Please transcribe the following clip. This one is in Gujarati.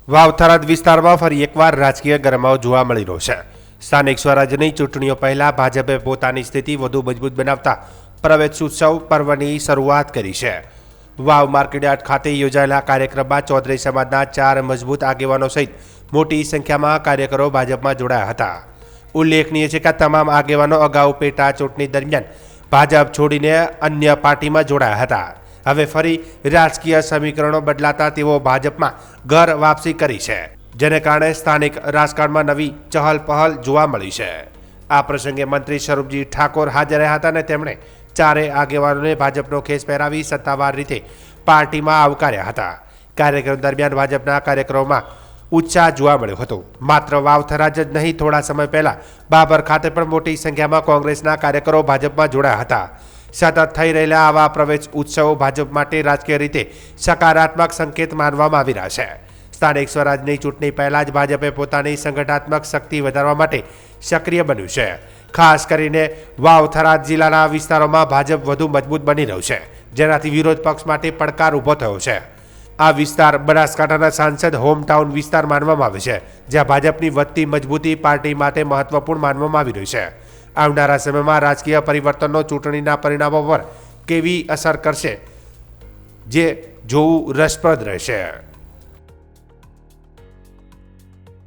વાવ-થરાદ વિસ્તારમાં ફરી એકવાર રાજકીય ગરમાવો જોવા મળી રહ્યો છે. સ્થાનિક સ્વરાજ્યની ચૂંટણીઓ પહેલા ભાજપે પોતાની સ્થિતિ વધુ મજબૂત બનાવતા પ્રવેશોત્સવ પર્વની શરૂઆત કરી છે. વાવ માર્કેટયાર્ડ ખાતે યોજાયેલા કાર્યક્રમમાં ચૌધરી સમાજના 4 મજબૂત આગેવાનો સહિત મોટી સંખ્યામાં કાર્યકરો ભાજપમાં જોડાયા હતા. ઉલ્લેખનીય છે કે તમામ આગેવાનો અગાઉ પેટા ચૂંટણી દરમિયાન ભાજપ છોડીને અન્ય પાર્ટીમાં જોડાયા હતા. હવે ફરી રાજકીય સમીકરણો બદલાતા તેઓ ભાજપમાં ઘર વાપસી કરી છે, જેને કારણે સ્થાનિક રાજકારણમાં નવી ચહલ-પહલ જોવા મળી છે. આ પ્રસંગે મંત્રી સ્વરૂપજી ઠાકોર હાજર રહ્યા હતા અને તેમણે ચારેય આગેવાનોને ભાજપનો ખેસ પહેરાવી સત્તાવાર રીતે પાર્ટીમાં આવકાર્યા હતા. કાર્યક્રમ દરમિયાન ભાજપના કાર્યક્રમોમાં ઉત્સાહ જોવા મળ્યો હતો. માત્ર વાવ-થરાદ જ નહીં, થોડા સમય પહેલા બાબર ખાતે પણ મોટી સંખ્યામાં કોંગ્રેસના કાર્યકરો ભાજપમાં જોડાયા હતા. સતત થઈ રહેલા આવા પ્રવેશ ઉત્સવો ભાજપ માટે રાજકીય રીતે સકારાત્મક સંકેત માનવામાં આવી રહ્યા છે. સ્થાનિક સ્વરાજની ચૂંટણી પહેલા જ ભાજપે પોતાની સંગઠનાત્મક શક્તિ વધારવા માટે સક્રિય બન્યું છે. ખાસ કરીને વાવ-થરાદ જિલ્લાના વિસ્તારોમાં ભાજપ વધુ મજબૂત બની રહ્યું છે, જેનાથી વિરોધ પક્ષ માટે પડકાર ઊભો થયો છે. આ વિસ્તાર બનાસકાંઠાના સાંસદ હોમટાઉન વિસ્તાર માનવામાં આવે છે, જ્યાં ભાજપની વધતી મજબૂતી પાર્ટી માટે મહત્વપૂર્ણ માનવામાં આવી રહ્યું છે. આવનારા સમયમાં રાજકીય પરિવર્તનનો ચૂંટણીના પરિણામો પર કેવી અસર કરશે, જે જોવું રસપ્રદ રહેશે.